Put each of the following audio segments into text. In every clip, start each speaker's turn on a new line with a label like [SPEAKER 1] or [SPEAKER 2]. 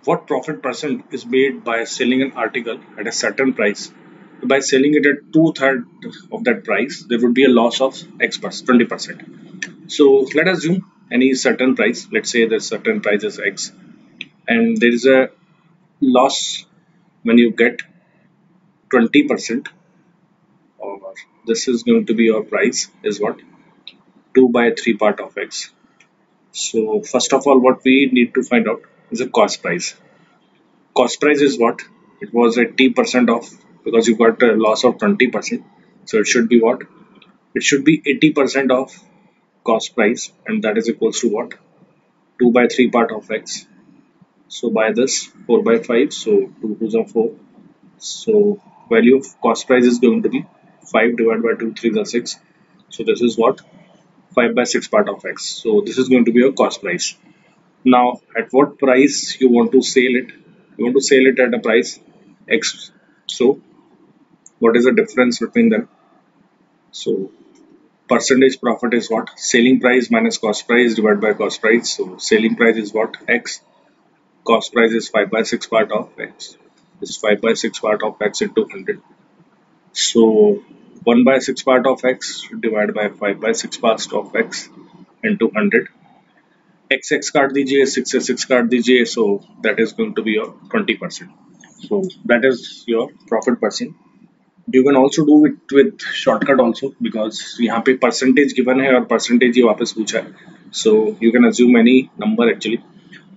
[SPEAKER 1] what profit percent is made by selling an article at a certain price. By selling it at 2/3 of that price, there would be a loss of X percent, 20%. So let us assume any certain price. Let's say the certain price is X, and there is a loss when you get 20%, or this is going to be your price is what? 2/3 part of X. So first of all, what we need to find out is the cost price. Cost price is what? It was 80% off because you got a loss of 20%. So it should be what? It should be 80% of cost price, and that is equals to what? 2/3 part of X. So by this 4/5, so 2 2s are 4. So value of cost price is going to be 5 divided by 2 3s are 6. So this is what? 5/6 part of X. So this is going to be your cost price. Now at what price you want to sell it? You want to sell it at a price X. So what is the difference between them? So percentage profit is what? Selling price minus cost price divided by cost price. So selling price is what? X. Cost price is 5/6 part of X. This is 5/6 part of X into 100. So 1/6 part of X divided by 5/6 part of X into 100. X काट दीजिए, 6 काट दीजिए. So that is going to be your 20%. So that is your profit percent. You can also do it with shortcut also, because यहाँ पे percentage given है और percentage ही वापस पूछा है. So you can assume any number actually,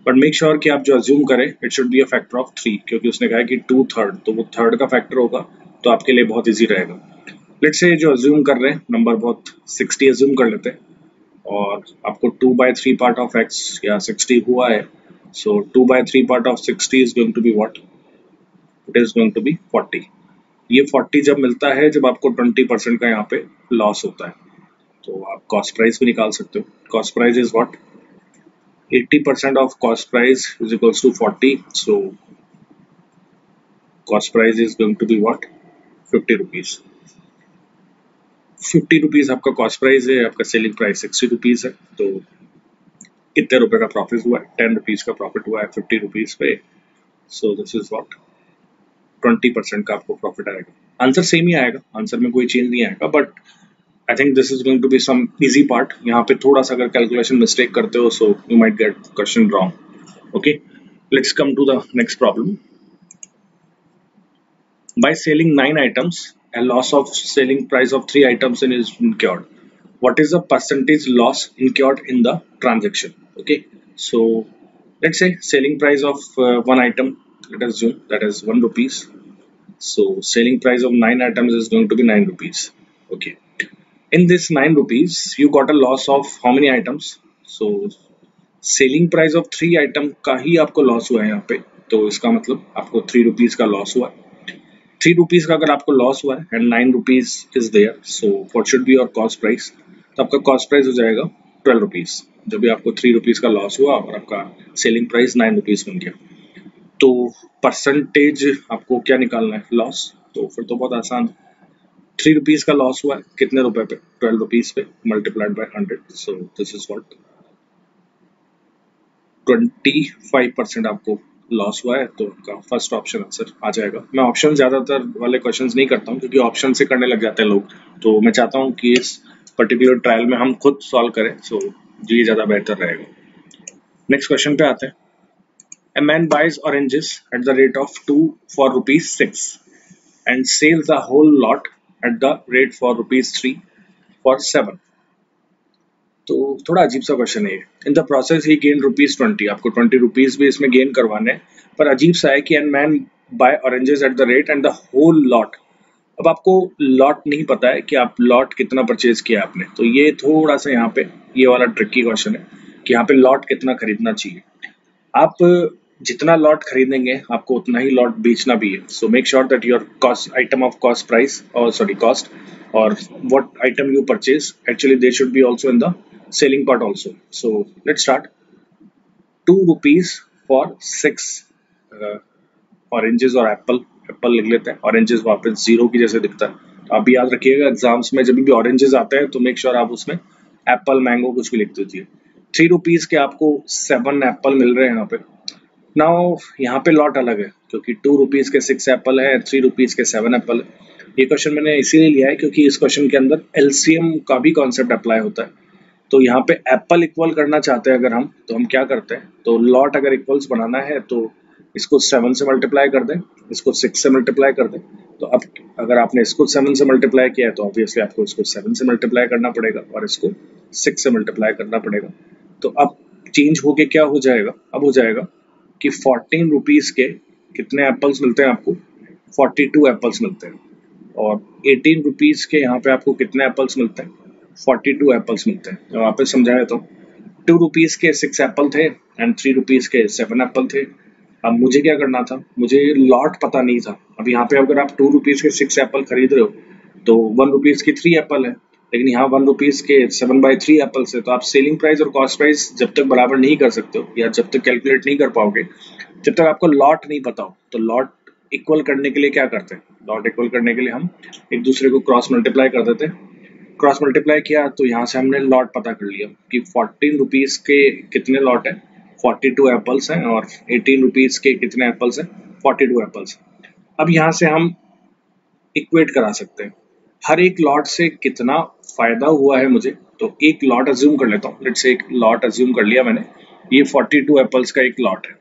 [SPEAKER 1] but make sure कि आप जो assume करें it should be a factor of 3, क्योंकि उसने कहा है कि 2/3, तो वो थर्ड का फैक्टर होगा तो आपके लिए बहुत इजी रहेगा. लेट्स से जो assume कर रहे हैं नंबर बहुत 60 assume कर लेते हैं, और आपको 2/3 part of X या 60 हुआ है. So 2/3 part of 60 is going to be what? It is going to be 40. ये 40 जब मिलता है जब आपको 20% का यहाँ पे लॉस होता है, तो आप कॉस्ट प्राइस भी निकाल सकते हो. Cost price is what? 80% of cost price is equals to 40. So cost price is going to be what? 50 rupees. 50 rupees आपका कॉस्ट प्राइस है, आपका सेलिंग प्राइस 60 rupees है. तो कितने रुपए का प्रॉफिट हुआ है? 10 rupees का प्रॉफिट हुआ है 50 rupees पे. So this is what? 20% का आपको प्रॉफिट आएगा. आंसर सेम ही आएगा, आंसर में कोई चेंज नहीं आएगा, but I think this is going to be some easy part. यहाँ पे थोड़ा सा अगर कैलकुलेशन मिस्टेक करते हो so you might get question wrong. Okay, let's come to the next problem. By selling 9 items, a loss of selling price of 3 items is incurred. What is the percentage loss incurred in the transaction? Okay, so let's say selling price of one item, let us assume that is 1 rupees. So selling price of 9 items is going to be 9 rupees. Okay, in this 9 rupees you got a loss of how many items? So selling price of 3 item का ही आपको loss हुआ है यहाँ पे, तो इसका मतलब आपको 3 rupees का लॉस हुआ है. 3 rupees का अगर आपको लॉस हुआ है and 9 rupees is there, so what should be your cost price? तो आपका कॉस्ट प्राइस हो जाएगा 12 rupees, जब भी आपको 3 rupees का लॉस हुआ और आपका सेलिंग प्राइस 9 rupees बन गया. तो परसेंटेज आपको क्या निकालना है? लॉस. तो फिर तो बहुत आसान है. 3 rupees का लॉस हुआ है कितने रुपए पे? 12 rupees पे multiplied by 100. So this is what? 25% आपको लॉस हुआ है. तो आपका फर्स्ट ऑप्शन आंसर आ जाएगा. मैं ऑप्शन ज्यादातर वाले क्वेश्चंस नहीं करता हूँ क्योंकि ऑप्शन से करने लग जाते हैं लोग, तो मैं चाहता हूँ कि इस पर्टिकुलर ट्रायल में हम खुद सॉल्व करें, सो ये ज्यादा बेहतर रहेगा. नेक्स्ट क्वेश्चन पे आते हैं. A man buys oranges at the rate of 2 for ₹6 and sells the whole lot at the rate for ₹3 for 7. तो थोड़ा अजीब सा क्वेश्चन है. In the process he gain ₹20. आपको 20 rupees भी इसमें गेन करवाने, पर अजीब सा है कि an man buy oranges at the rate and the whole lot. अब आपको लॉट नहीं पता है कि आप लॉट कितना परचेज किया आपने, तो ये थोड़ा सा यहाँ पे ये वाला ट्रिकी क्वेश्चन है कि यहाँ पे लॉट कितना खरीदना चाहिए. आप जितना लॉट खरीदेंगे आपको उतना ही लॉट बेचना भी है. So make sure that your cost item of cost price और सॉरी कॉस्ट और what item you purchase actually they should be also in the selling part also. So let's start. 2 rupees for 6 oranges और Apple लिख लेते हैं. Oranges वापस zero की जैसे दिखता है. आप भी याद रखिएगा एग्जाम्स में जब भी ऑरेंजेस आते हैं तो मेक श्योर आप उसमें एप्पल मैंगो कुछ भी लिख दीजिए. 3 rupees के आपको 7 एप्पल मिल रहे हैं यहाँ पे. नाउ यहाँ पे लॉट अलग है क्योंकि 2 रुपीज़ के 6 एप्पल है, 3 रुपीज़ के 7 एप्पल है। ये क्वेश्चन मैंने इसीलिए लिया है क्योंकि इस क्वेश्चन के अंदर एलसीएम का भी कॉन्सेप्ट अप्लाई होता है। तो यहाँ पे एप्पल इक्वल करना चाहते हैं अगर हम, तो हम क्या करते हैं, तो लॉट अगर इक्वल्स बनाना है तो इसको 7 से मल्टीप्लाई कर दें, इसको 6 से मल्टीप्लाई कर दें। तो अब अगर आपने इसको 7 से मल्टीप्लाई किया है तो ऑब्वियसली आपको इसको 7 से मल्टीप्लाई करना पड़ेगा और इसको 6 से मल्टीप्लाई करना पड़ेगा। तो अब चेंज होके क्या हो जाएगा, अब हो जाएगा कि 14 रुपीज़ के कितने एप्पल्स मिलते हैं आपको, 42 एप्पल्स मिलते हैं। और 18 रुपीज़ के यहाँ पे आपको कितने एप्पल्स मिलते हैं, 42 एप्पल्स मिलते हैं। मैं वापस समझा देता हूँ, 2 रुपीज़ के 6 एप्पल थे एंड 3 रुपीज़ के 7 एप्पल थे। अब मुझे क्या करना था, मुझे लॉट पता नहीं था। अब यहाँ पे अगर आप 2 रुपीज़ के 6 एप्पल खरीद रहे हो तो 1 रुपीज़ की 3 एप्पल है, लेकिन यहाँ 1 रुपीज़ के 7/3 एप्पल्स है। तो आप सेलिंग प्राइस और कॉस्ट प्राइस जब तक बराबर नहीं कर सकते हो या जब तक कैलकुलेट नहीं कर पाओगे, जब तक आपको लॉट नहीं पता हो। तो लॉट इक्वल करने के लिए क्या करते हैं, लॉट इक्वल करने के लिए हम एक दूसरे को क्रॉस मल्टीप्लाई कर देते हैं। क्रॉस मल्टीप्लाई किया तो यहाँ से हमने लॉट पता कर लिया कि 14 रुपीज़ के कितने लॉट है, 42 एप्पल्स हैं, और 18 रुपीज़ के कितने एप्पल्स हैं, 42 एप्पल्स। अब यहाँ से हम इक्वेट करा सकते हैं हर एक लॉट से कितना फायदा हुआ है मुझे। तो एक लॉट अज्यूम कर लेता हूँ, लेट्स से एक लॉट अज्यूम कर लिया मैंने, ये 42 एप्पल्स का एक लॉट है।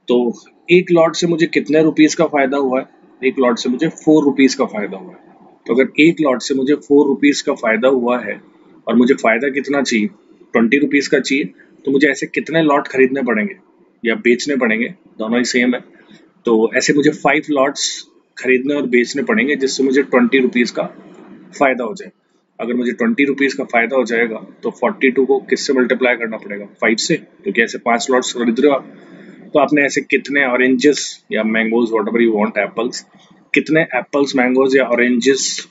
[SPEAKER 1] तो एक लॉट से मुझे कितने रुपीज़ का फायदा हुआ है, एक लॉट से मुझे 4 रुपीज़ का फायदा हुआ है। तो अगर एक लॉट से मुझे 4 रुपीज़ का फायदा हुआ है और मुझे फायदा कितना चाहिए, 20 रुपीज़ का चाहिए, तो मुझे ऐसे कितने लॉट खरीदने पड़ेंगे या बेचने पड़ेंगे, दोनों ही सेम है। तो ऐसे मुझे 5 लॉट्स खरीदने और बेचने पड़ेंगे जिससे मुझे 20 रुपीज़ का फायदा हो जाए। अगर मुझे 20 रुपीज़ का फायदा हो जाएगा तो 42 को किससे मल्टीप्लाई करना पड़ेगा, 5 से, क्योंकि ऐसे 5 लॉट्स खरीद रहे हो आप। तो आपने ऐसे कितने ऑरेंजेस या mangoes, what ever you want, apples, कितने एप्पल्स, मैंगोज या ऑरेंजेस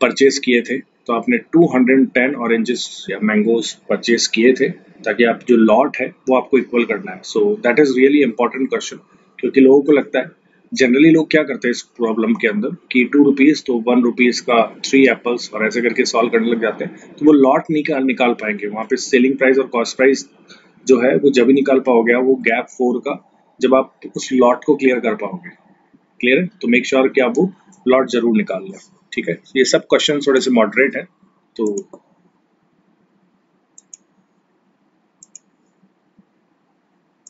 [SPEAKER 1] परचेज किए थे, तो आपने 210 ऑरेंजेस या मैंगोज परचेज किए थे, ताकि आप जो लॉट है वो आपको इक्वल करना है। So that is really important question, क्योंकि लोगों को लगता है, जनरली लोग क्या करते हैं इस प्रॉब्लम के अंदर कि 2 रुपीज़ तो 1 रुपीज़ का 3 एप्पल्स और ऐसे करके सॉल्व करने लग जाते हैं, तो वो लॉट निकाल पाएंगे। वहाँ पे सेलिंग प्राइस और कॉस्ट प्राइस जो है वो जब ही निकाल पाओगे, वो गैप 4 का, जब आप उस लॉट को क्लियर कर पाओगे। क्लियर है? तो मेक श्योर कि आप वो लॉट जरूर निकाल लें। ठीक है, ये सब क्वेश्चन थोड़े से मॉडरेट हैं। तो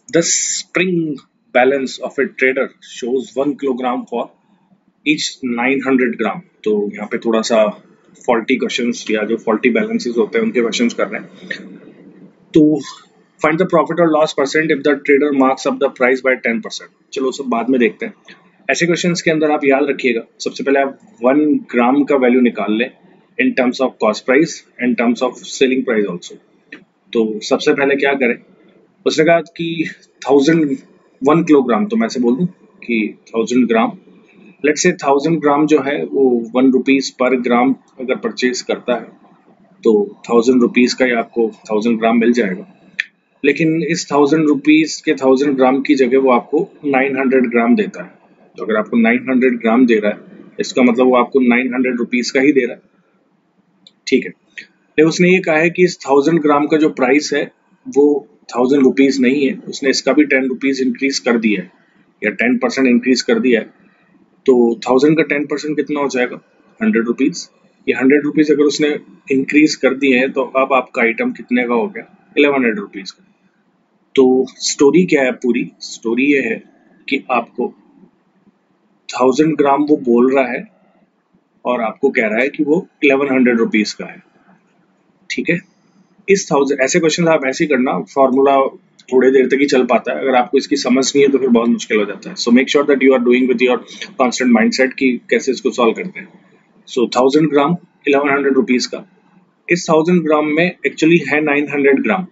[SPEAKER 1] the spring balance of A trader shows 1 kilogram for each 900 ग्राम। तो यहाँ पे थोड़ा सा फॉल्टी क्वेश्चंस या जो फॉल्टी बैलेंसेस होते हैं उनके क्वेश्चंस कर रहे हैं। तो फाइंड द प्रॉफिट और loss percent if the trader marks up the price by 10%। चलो सब बाद में देखते हैं। ऐसे क्वेश्चंस के अंदर आप याद रखिएगा, सबसे पहले आप 1 ग्राम का वैल्यू निकाल लें in terms of cost price and terms of selling price also. तो सबसे पहले क्या करें, उसने कहा कि 1 किलोग्राम, तो मैं से बोल दूं कि 1000 ग्राम, लेट्स से 1000 ग्राम जो है वो 1 रुपीज़ पर ग्राम अगर परचेज करता है तो 1000 रुपीज़ का ही आपको 1000 ग्राम मिल जाएगा। लेकिन इस 1000 रुपीज़ के 1000 ग्राम की जगह वो आपको 900 ग्राम देता है। तो अगर आपको 900 ग्राम दे रहा है, इसका मतलब वो आपको 900 रुपीज़ का ही दे रहा है। ठीक है, लेकिन उसने ये कहा है कि इस 1000 ग्राम का जो प्राइस है वो 1000 रुपीज़ नहीं है, उसने इसका भी 10 रुपीज़ इंक्रीज कर दिया है या 10% इंक्रीज कर दिया है। तो 1000 का 10% कितना हो जाएगा, 100 रुपीज़। ये 100 रुपीज़ अगर उसने इंक्रीज कर दिए हैं तो अब आपका आइटम कितने का हो गया, 1100 रुपीज़ का। तो स्टोरी क्या है, पूरी स्टोरी ये है कि आपको 1000 ग्राम वो बोल रहा है और आपको कह रहा है कि वो 1100 रुपीज़ का है। ठीक है, इस 1000, ऐसे क्वेश्चन आप ऐसे ही करना, फॉर्मूला थोड़ी देर तक ही चल पाता है, अगर आपको इसकी समझ नहीं है तो फिर बहुत मुश्किल हो जाता है। So make sure that you are doing with your constant mindset कि कैसे इसको सॉल्व करते हैं। सो 1000 ग्राम 1100 रुपीज़ का, इस 1000 ग्राम में एक्चुअली है 900 ग्राम,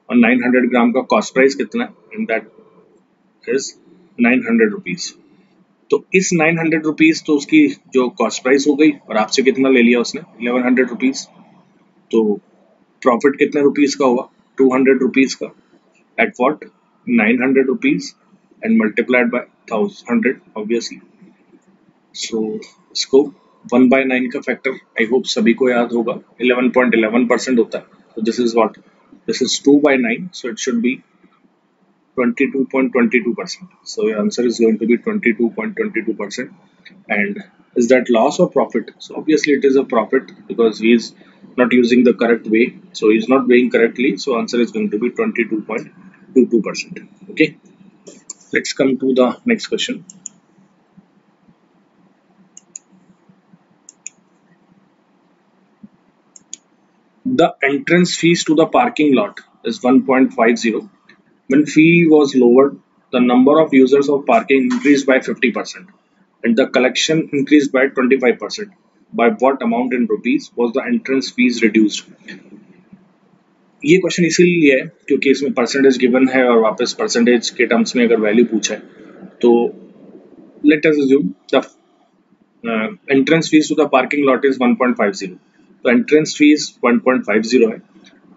[SPEAKER 1] और 900 ग्राम का कॉस्ट प्राइस कितना है, एंड दैट इज 900 रुपीज़। तो इस 900 रुपीज़ तो उसकी जो कॉस्ट प्राइस हो गई, और आपसे कितना ले लिया उसने, 1100 रुपीज़। तो प्रॉफिट कितने रुपीज़ का हुआ, 200 रुपीज़ का, at what, 900 rupees and multiplied by 100 obviously. So इसको 1/9 का फैक्टर आई होप सभी को याद होगा, 11.11% होता है। तो this is what, this is 2/9, so it should be 22.22%. So your answer is going to be 22.22%. And is that loss or profit? So obviously it is a profit because he is not using the correct way. So he is not weighing correctly. So answer is going to be 22.22%. Okay. Let's come to the next question. The entrance fees to the parking lot is 1.50. When fee was lowered, the number of users of parking increased by 50% and the collection increased by 25%. By what amount in rupees was the entrance fees reduced? ये question इसीलिए है क्योंकि इसमें percentage given है और वापस percentage के terms में अगर वैल्यू पूछा है तो let us assume the entrance fees to the parking lot is 1.50. तो entrance fees 1.50 है.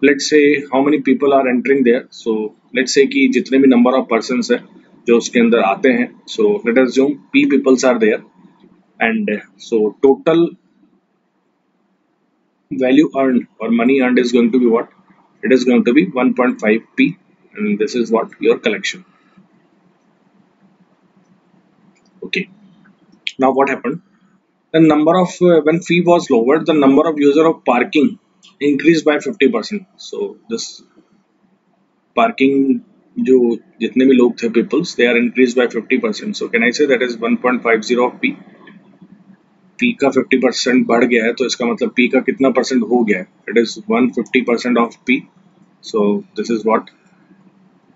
[SPEAKER 1] Let's say how many people are entering there. So let's say कि जितने भी number of persons है जो उसके अंदर आते हैं. So let us assume P peoples are there and so total value earned or money earned is going to be what? It is going to be 1.5p and this is what your collection. Okay. Now what happened? The number of when fee was lowered, the number of user of parking increased by 50%. So this parking जो जितने भी लोग थे peoples they are increased by 50%. So can I say that is 1.50 of p? P का 50% बढ़ गया है तो इसका मतलब P का कितना परसेंट हो गया है? It is 150% of P. So this is what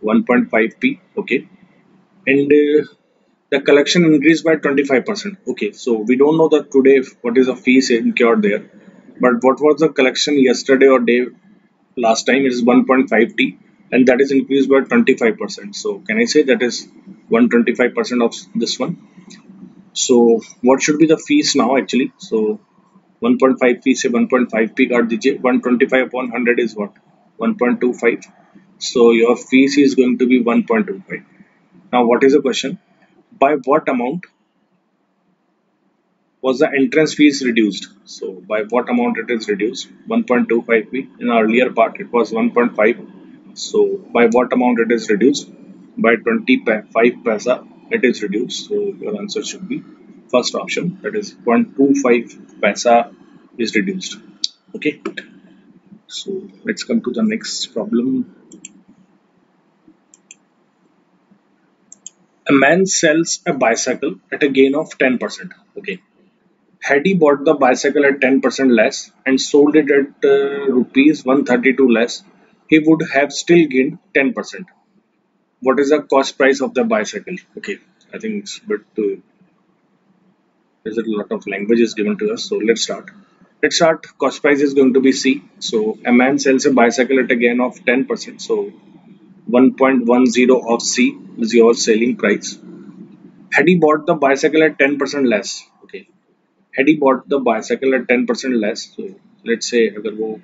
[SPEAKER 1] 1.5p. Okay, and the collection increased by 25%. Okay, so we don't know that today what is the fees incurred there, but what was the collection yesterday or day last time? It is 1.5t and that is increased by 25%. So can I say that is 125% of this one? So what should be the fees now actually? So 1.5 fee से 1.5p काट दीजिए. 125 upon 100 is what? 1.25. So your fees is going to be 1.25. Now what is the question? By what amount was the entrance fees reduced? So by what amount it is reduced? 1.25p. In our earlier part it was 1.5. So by what amount it is reduced? By 25 paisa it is reduced. So your answer should be first option, that is 0.25 paisa is reduced. Okay, so let's come to the next problem. A man sells a bicycle at a gain of 10%. Okay, had he bought the bicycle at 10% less and sold it at rupees 132 less, he would have still gained 10%. What is the cost price of the bicycle? Okay, I think it's a bit there's a lot of languages given to us, so let's start. Let's start. Cost price is going to be C. So a man sells a bicycle at a gain of 10%. So 1.10 of C is your selling price. Had he bought the bicycle at 10% less, okay, had he bought the bicycle at 10% less, so let's say अगर वो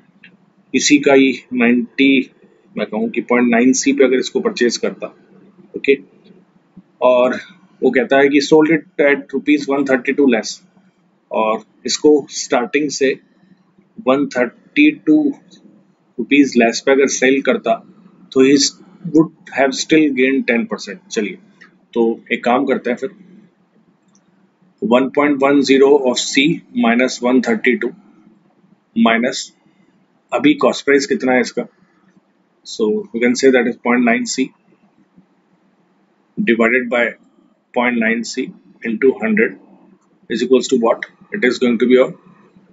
[SPEAKER 1] इसी का ही 90 मैं कहूँ कि 0.9C पे अगर इसको परचेज करता, ओके, और वो कहता है कि sold it at rupees 132 less और इसको स्टार्टिंग से 132 रुपीज लेस पे अगर सेल करता तो he would have still gain 10%. चलिए तो एक काम करते हैं फिर 1.10 of C minus 132 minus अभी कॉस्ट प्राइस कितना है इसका, so you can say that is 0.9C divided by 0.9C into 100 is equals to what? It is going to be your,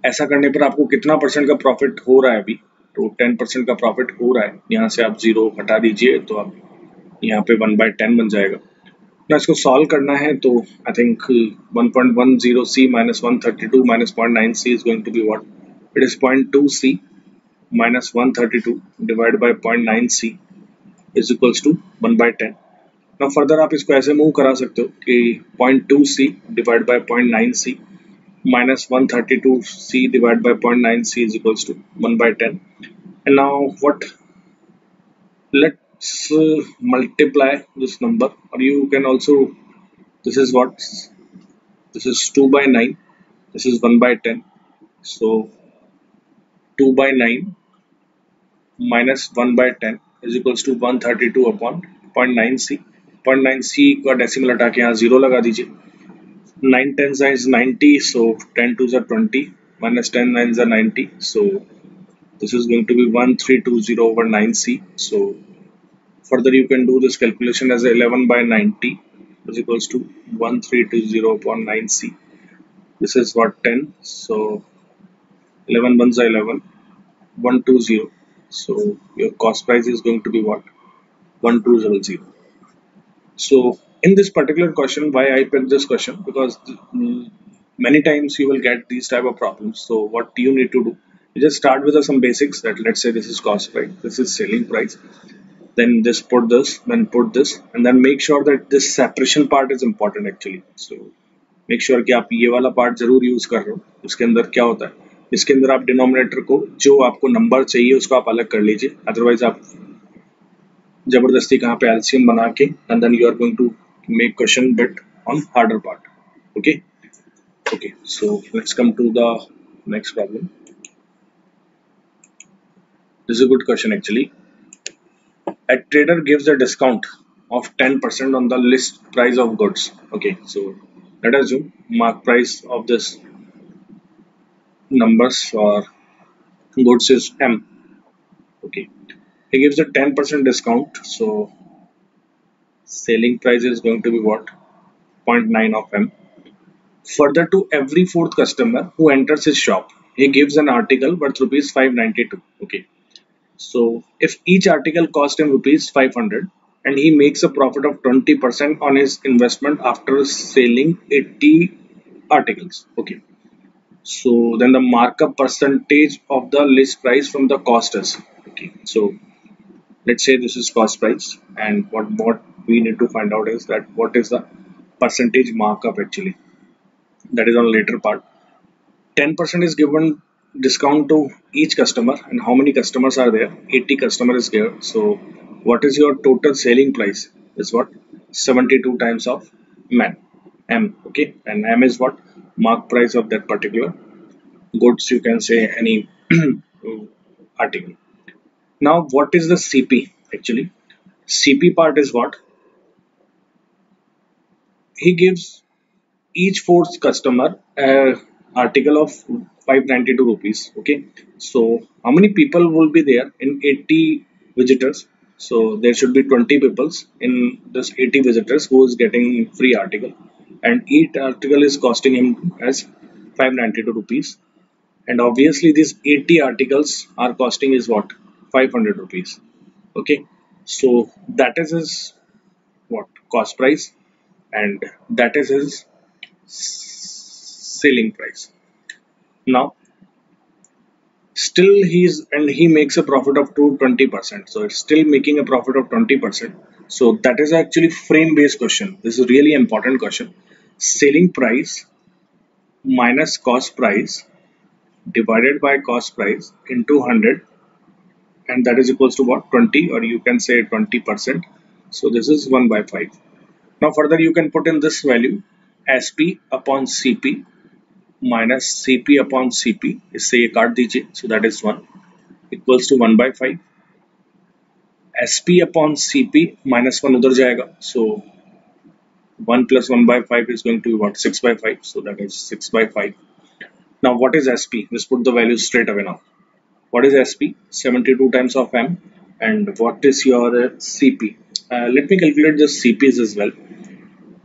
[SPEAKER 1] ऐसा करने पर आपको कितना परसेंट का प्रॉफिट हो रहा है अभी? तो 10% का प्रॉफिट हो रहा है. यहाँ से आप 0 हटा दीजिए तो आप यहाँ पे 1/10 बन जाएगा ना. इसको सॉल्व करना है तो I think 1.10C minus 132 minus 0.9C is going to be what? It is 0.2C minus 132 divided by 0.9C is equals to 1/10. Now further आप इसको ऐसे मूव करा सकते हो कि 0.2C divided by 0.9C minus 132C divided by 0.9C is equals to 1/10. And now what? Let's multiply this number, or you can also, this is what? This is 2/9. This is 1/10. So 2/9 minus 1/10 is equals to 132 upon 0.9c, 0.9c का decimal हटा के यहाँ 0 लगा दीजिए. 9 10s is 90, so 10 2s are 20, minus 10 9s are 90, so this is going to be 1320 over 9c. So further you can do this calculation as 11 by 90 is equals to 1320 upon 9c. This is what, 10, so 11 ones are 11, 120. So your cost price is going to be what? 1200. So in this particular question, why I picked this question, because many times you will get these type of problems. So what you need to do, you just start with some basics, that let's say this is cost price, this is selling price, then this, put this, then put this, and then make sure that this separation part is important actually. So make sure कि आप ये वाला part जरूर use कर रहे हो. इसके अंदर क्या होता है, इसके अंदर आप डिनोमिनेटर को, जो आपको नंबर चाहिए उसको आप अलग कर लीजिए, अदरवाइज आप जबरदस्ती कहाँ पे एलसीएम बना के, and then you are going to make question bit on harder part. Okay, so let's come to the next problem. This is a good question actually. A trader gives a discount of 10% on the list price of goods. Okay, so let us assume mark price of this numbers or goods is M. Okay, he gives a 10% discount, so selling price is going to be what? 0.9 of M. Further, to every fourth customer who enters his shop, he gives an article worth rupees 592. Okay, so if each article cost him rupees 500 and he makes a profit of 20% on his investment after selling 80 articles. Okay, so then the markup percentage of the list price from the cost is. Okay, so let's say this is cost price, and what we need to find out is that what is the percentage markup actually. That is on later part. 10% is given discount to each customer, and how many customers are there? 80 customers is there. So what is your total selling price? Is what? 72 times of M. Okay, and M is what? Mark price of that particular goods, you can say any article. Now what is the CP actually? CP part is what? He gives each fourth customer a article of 592 rupees. Okay, so how many people will be there in 80 visitors? So there should be 20 people in this 80 visitors who is getting free article, and each article is costing him as 592 rupees, and obviously these 80 articles are costing is what? 500 rupees. Okay, so that is his what? Cost price, and that is his selling price. Now still he makes a profit of 20%, so it's still making a profit of 20%. So that is actually frame based question. This is really important question. Selling price minus cost price divided by cost price into 100, and that is equals to what? 20, or you can say 20%. So this is 1 by 5. Now further you can put in this value, SP upon CP minus CP upon CP, इससे ये काट दीजिए, so that is 1 equals to 1 by 5. SP upon CP minus 1 उधर जाएगा, so 1 plus 1 by 5 is going to be what? 6 by 5, so that is 6 by 5. Now what is SP? Let's put the values straight away now. What is SP? 72 times of M. And what is your CP? Let me calculate the CPs as well.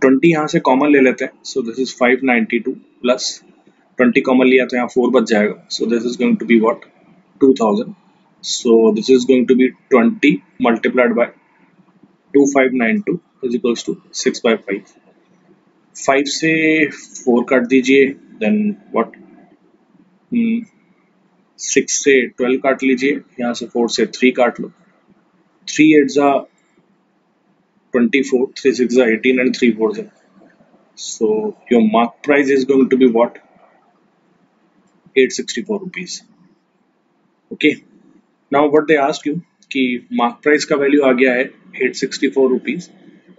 [SPEAKER 1] 20 यहाँ से common ले लेते हैं, so this is 592 plus 20 common लिया तो यहाँ 4 बच जाएगा, so this is going to be what? 2000. So this is going to be 20 multiplied by 2592 is equals to 6 by 5. 5 से 4 काट दीजिए, then what? 6 से 12 काट लीजिए, यहाँ से 4 से 3 काट लो. 3 8s are 24, 3 6s are 18, and 3 4s are. So your mark price is going to be what? 864 rupees. Okay, now what they ask you कि mark price का वैल्यू आ गया है 864 rupees,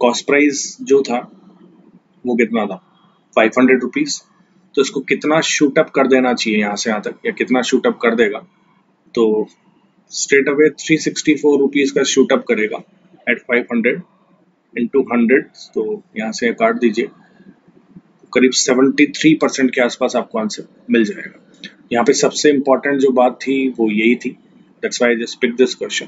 [SPEAKER 1] cost price जो था वो कितना था? 500 rupees. तो इसको कितना शूट अप कर देना चाहिए यहाँ से यहाँ तक, या कितना शूट अप कर देगा? तो स्ट्रेट अवे 364 रुपीज का शूट अप करेगा एट 500, इंटू 100, तो यहाँ से काट दीजिए, करीब 73% के आसपास आपको आंसर मिल जाएगा। यहाँ पे सबसे इम्पोर्टेंट जो बात थी वो यही थी, that's why I just pick this question.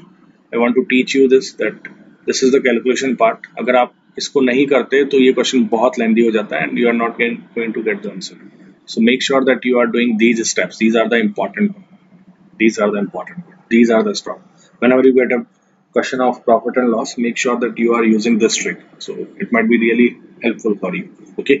[SPEAKER 1] I want to teach you this that this is the calculation part. अगर आप इसको नहीं करते तो ये क्वेश्चन बहुत लेंदी हो जाता है and you are not going to get the answer. So make sure that you are doing these steps. These are the important. These are the important. These are the strong. Whenever you get a question of profit and loss, make sure that you are using this trick. So it might be really helpful for you. Okay.